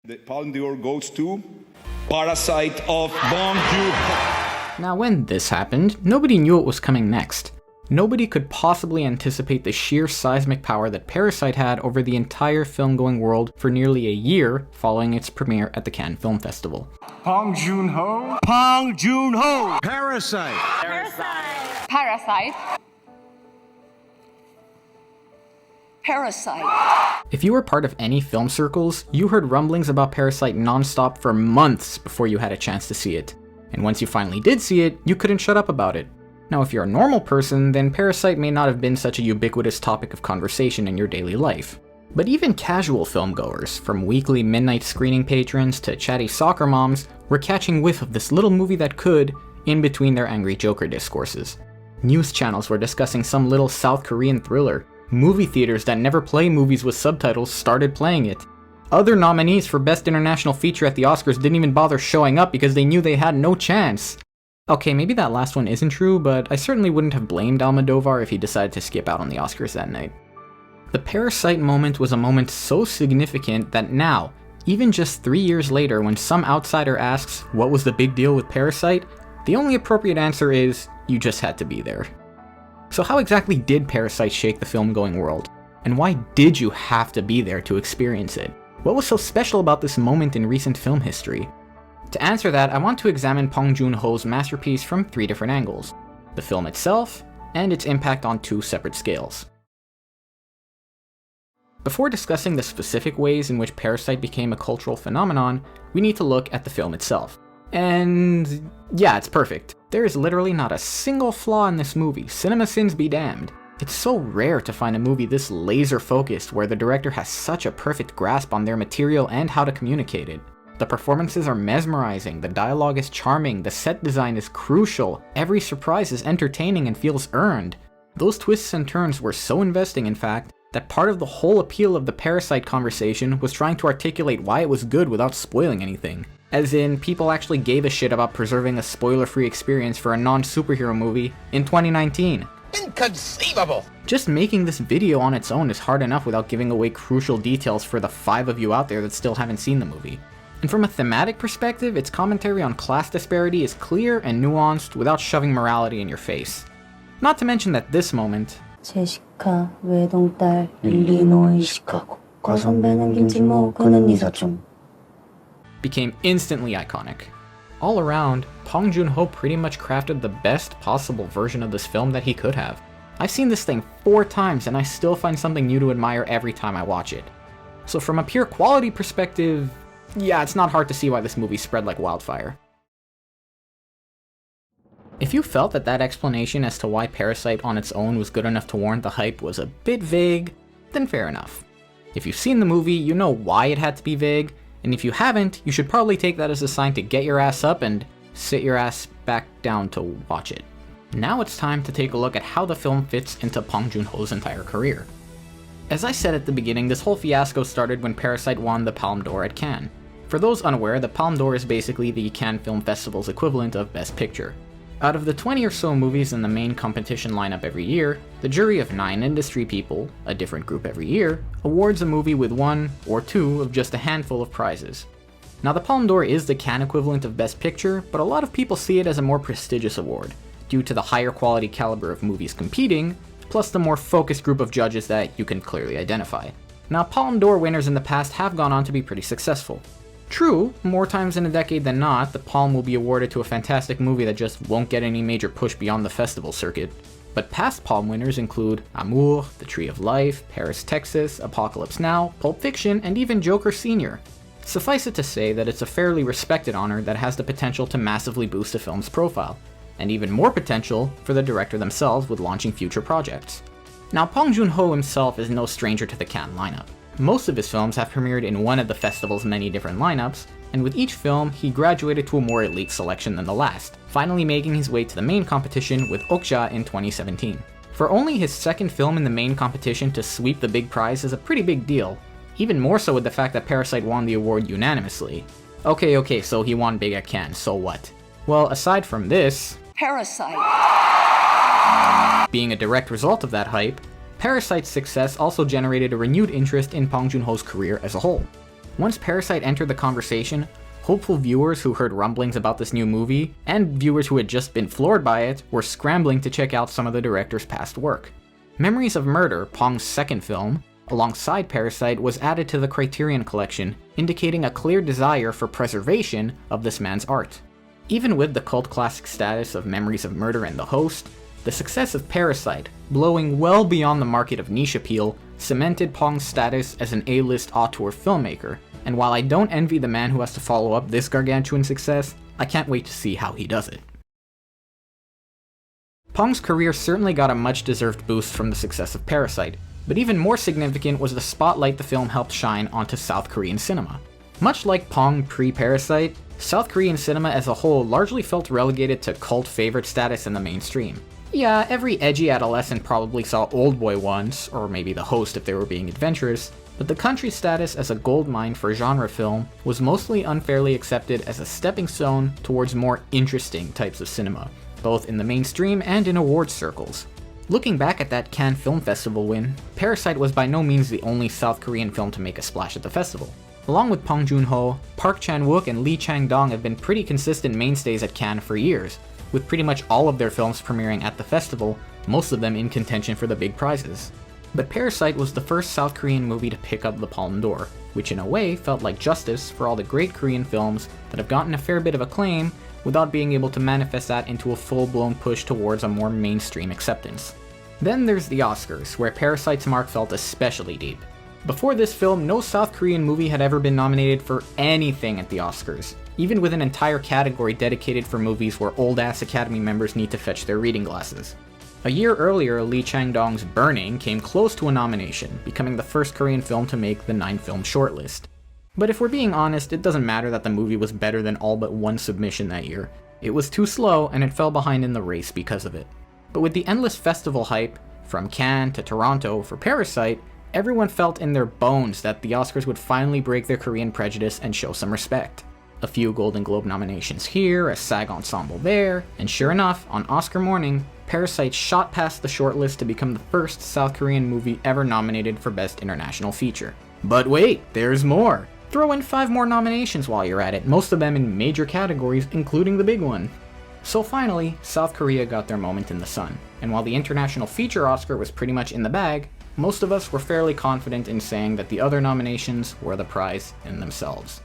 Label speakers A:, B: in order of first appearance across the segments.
A: The Palme d'Or goes to Parasite of Bong, joon-ho.
B: Now when this happened, nobody knew what was coming next. Nobody could possibly anticipate the sheer seismic power that Parasite had over the entire film-going world for nearly a year following its premiere at the Cannes Film Festival.
C: Bong Joon-ho.
D: Bong Joon-ho.
C: Parasite.
E: Parasite. Parasite.
B: If you were part of any film circles, you heard rumblings about Parasite non-stop for months before you had a chance to see it. And once you finally did see it, you couldn't shut up about it. Now if you're a normal person, then Parasite may not have been such a ubiquitous topic of conversation in your daily life. But even casual filmgoers, from weekly midnight screening patrons to chatty soccer moms, were catching whiff of this little movie that could, in between their angry Joker discourses. News channels were discussing some little South Korean thriller. Movie theaters that never play movies with subtitles started playing it. Other nominees for Best International Feature at the Oscars didn't even bother showing up because they knew they had no chance. Okay, maybe that last one isn't true, but I certainly wouldn't have blamed Almodovar if he decided to skip out on the Oscars that night. The Parasite moment was a moment so significant that now, even just 3 years later, when some outsider asks what was the big deal with Parasite, the only appropriate answer is, you just had to be there. So how exactly did Parasite shake the film-going world? And why did you have to be there to experience it? What was so special about this moment in recent film history? To answer that, I want to examine Bong Joon-ho's masterpiece from 3 different angles: the film itself, and its impact on 2 separate scales. Before discussing the specific ways in which Parasite became a cultural phenomenon, we need to look at the film itself. And yeah, it's perfect. There is literally not a single flaw in this movie, cinema sins be damned. It's so rare to find a movie this laser focused where the director has such a perfect grasp on their material and how to communicate it. The performances are mesmerizing, the dialogue is charming, the set design is crucial, every surprise is entertaining and feels earned. Those twists and turns were so investing, in fact, that part of the whole appeal of the Parasite conversation was trying to articulate why it was good without spoiling anything. As in, people actually gave a shit about preserving a spoiler-free experience for a non-superhero movie in 2019.
D: Inconceivable!
B: Just making this video on its own is hard enough without giving away crucial details for the 5 of you out there that still haven't seen the movie. And from a thematic perspective, its commentary on class disparity is clear and nuanced without shoving morality in your face. Not to mention that this moment,
F: 제시카 외동딸 일리노이 시카고 과선배는 김진모 그는 이사촌
B: became instantly iconic. All around, Bong Joon-ho pretty much crafted the best possible version of this film that he could have. I've seen this thing 4 times and I still find something new to admire every time I watch it. So from a pure quality perspective, yeah, it's not hard to see why this movie spread like wildfire. If you felt that that explanation as to why Parasite on its own was good enough to warrant the hype was a bit vague, then fair enough. If you've seen the movie, you know why it had to be vague, and if you haven't, you should probably take that as a sign to get your ass up and sit your ass back down to watch it. Now it's time to take a look at how the film fits into Bong Joon-ho's entire career. As I said at the beginning, this whole fiasco started when Parasite won the Palme d'Or at Cannes. For those unaware, the Palme d'Or is basically the Cannes Film Festival's equivalent of Best Picture. Out of the 20 or so movies in the main competition lineup every year, the jury of 9 industry people, a different group every year, awards a movie with 1 or 2 of just a handful of prizes. Now the Palme d'Or is the Cannes equivalent of Best Picture, but a lot of people see it as a more prestigious award, due to the higher quality caliber of movies competing, plus the more focused group of judges that you can clearly identify. Now Palme d'Or winners in the past have gone on to be pretty successful. True, more times in a decade than not, the Palme will be awarded to a fantastic movie that just won't get any major push beyond the festival circuit. But past Palme winners include Amour, The Tree of Life, Paris, Texas, Apocalypse Now, Pulp Fiction, and even Joker Sr. Suffice it to say that it's a fairly respected honor that has the potential to massively boost a film's profile, and even more potential for the director themselves with launching future projects. Now Bong Joon-ho himself is no stranger to the Cannes lineup. Most of his films have premiered in one of the festival's many different lineups, and with each film, he graduated to a more elite selection than the last, finally making his way to the main competition with Okja in 2017. For only his 2nd film in the main competition to sweep the big prize is a pretty big deal, even more so with the fact that Parasite won the award unanimously. Okay, so he won big at Cannes, so what? Well, aside from this,
E: Parasite.
B: being a direct result of that hype, Parasite's success also generated a renewed interest in Bong Joon-ho's career as a whole. Once Parasite entered the conversation, hopeful viewers who heard rumblings about this new movie, and viewers who had just been floored by it, were scrambling to check out some of the director's past work. Memories of Murder, Pong's second film, alongside Parasite, was added to the Criterion Collection, indicating a clear desire for preservation of this man's art. Even with the cult classic status of Memories of Murder and The Host, the success of Parasite, blowing well beyond the market of niche appeal, cemented Pong's status as an A-list auteur filmmaker, and while I don't envy the man who has to follow up this gargantuan success, I can't wait to see how he does it. Pong's career certainly got a much-deserved boost from the success of Parasite, but even more significant was the spotlight the film helped shine onto South Korean cinema. Much like Pong pre-Parasite, South Korean cinema as a whole largely felt relegated to cult favorite status in the mainstream. Yeah, every edgy adolescent probably saw Oldboy once, or maybe The Host if they were being adventurous, but the country's status as a goldmine for genre film was mostly unfairly accepted as a stepping stone towards more interesting types of cinema, both in the mainstream and in awards circles. Looking back at that Cannes Film Festival win, Parasite was by no means the only South Korean film to make a splash at the festival. Along with Bong Joon-ho, Park Chan-wook and Lee Chang-dong have been pretty consistent mainstays at Cannes for years, with pretty much all of their films premiering at the festival, most of them in contention for the big prizes. But Parasite was the first South Korean movie to pick up the Palme d'Or, which in a way felt like justice for all the great Korean films that have gotten a fair bit of acclaim without being able to manifest that into a full-blown push towards a more mainstream acceptance. Then there's the Oscars, where Parasite's mark felt especially deep. Before this film, no South Korean movie had ever been nominated for anything at the Oscars, even with an entire category dedicated for movies where old-ass Academy members need to fetch their reading glasses. A year earlier, Lee Chang-dong's Burning came close to a nomination, becoming the first Korean film to make the 9-film shortlist. But if we're being honest, it doesn't matter that the movie was better than all but one submission that year. It was too slow, and it fell behind in the race because of it. But with the endless festival hype, from Cannes to Toronto, for Parasite, everyone felt in their bones that the Oscars would finally break their Korean prejudice and show some respect. A few Golden Globe nominations here, a SAG ensemble there, and sure enough, on Oscar morning, Parasite shot past the shortlist to become the first South Korean movie ever nominated for Best International Feature. But wait, there's more! Throw in 5 more nominations while you're at it, most of them in major categories, including the big one. So finally, South Korea got their moment in the sun, and while the International Feature Oscar was pretty much in the bag, most of us were fairly confident in saying that the other nominations were the prize in themselves.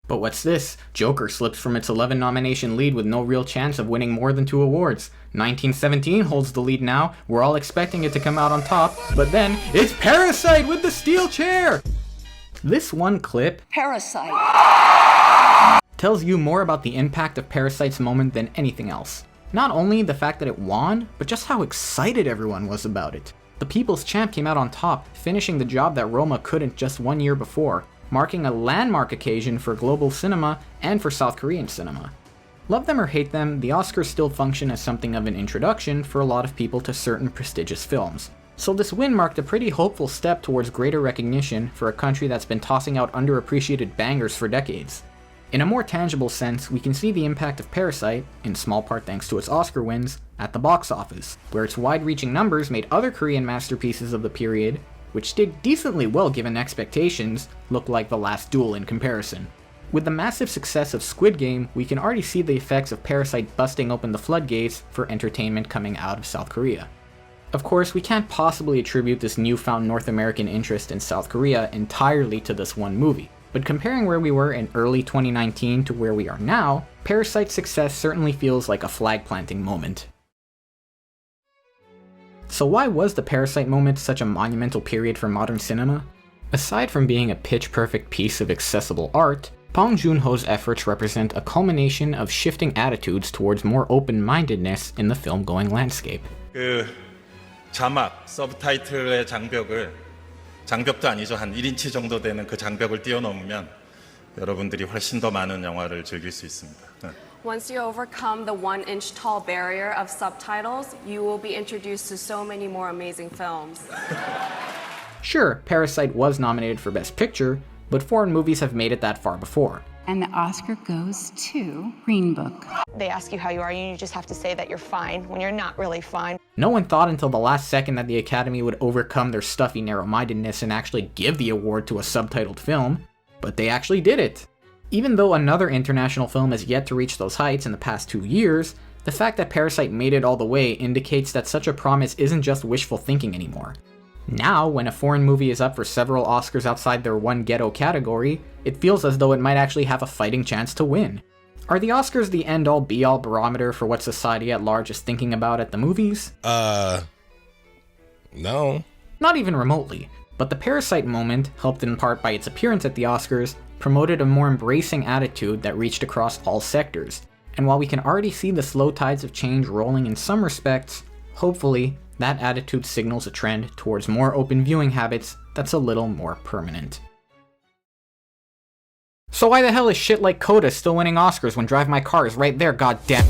B: But what's this? Joker slips from its 11 nomination lead with no real chance of winning more than 2 awards. 1917 holds the lead now, we're all expecting it to come out on top, but then, it's Parasite with the steel chair! This one clip
E: Parasite.
B: tells you more about the impact of Parasite's moment than anything else. Not only the fact that it won, but just how excited everyone was about it. The People's Champ came out on top, finishing the job that Roma couldn't just 1 year before, marking a landmark occasion for global cinema and for South Korean cinema. Love them or hate them, the Oscars still function as something of an introduction for a lot of people to certain prestigious films. So this win marked a pretty hopeful step towards greater recognition for a country that's been tossing out underappreciated bangers for decades. In a more tangible sense, we can see the impact of Parasite, in small part thanks to its Oscar wins, at the box office, where its wide-reaching numbers made other Korean masterpieces of the period, which did decently well given expectations, look like The Last Duel in comparison. With the massive success of Squid Game, we can already see the effects of Parasite busting open the floodgates for entertainment coming out of South Korea. Of course, we can't possibly attribute this newfound North American interest in South Korea entirely to this one movie, but comparing where we were in early 2019 to where we are now, Parasite's success certainly feels like a flag-planting moment. So why was the Parasite moment such a monumental period for modern cinema? Aside from being a pitch-perfect piece of accessible art, Bong Joon-ho's efforts represent a culmination of shifting attitudes towards more open-mindedness in the film-going landscape.
G: 자막, 서브타이틀의 장벽도 아니죠. 한 1인치 정도 되는 그 장벽을 뛰어넘으면 여러분들이 훨씬 더 많은 영화를 즐길 수 있습니다.
H: Once you overcome the 1-inch tall barrier of subtitles, you will be introduced to so many more amazing films.
B: Sure, Parasite was nominated for Best Picture, but foreign movies have made it that far before.
I: And the Oscar goes to Green Book.
J: They ask you how you are, and you just have to say that you're fine when you're not really fine.
B: No one thought until the last second that the Academy would overcome their stuffy narrow-mindedness and actually give the award to a subtitled film. But they actually did it! Even though another international film has yet to reach those heights in the past 2 years, the fact that Parasite made it all the way indicates that such a promise isn't just wishful thinking anymore. Now, when a foreign movie is up for several Oscars outside their one ghetto category, it feels as though it might actually have a fighting chance to win. Are the Oscars the end-all be-all barometer for what society at large is thinking about at the movies?
K: No.
B: Not even remotely, but the Parasite Moment, helped in part by its appearance at the Oscars, promoted a more embracing attitude that reached across all sectors. And while we can already see the slow tides of change rolling in some respects, hopefully, that attitude signals a trend towards more open viewing habits that's a little more permanent. So why the hell is shit like Coda still winning Oscars when Drive My Car is right there, goddamn?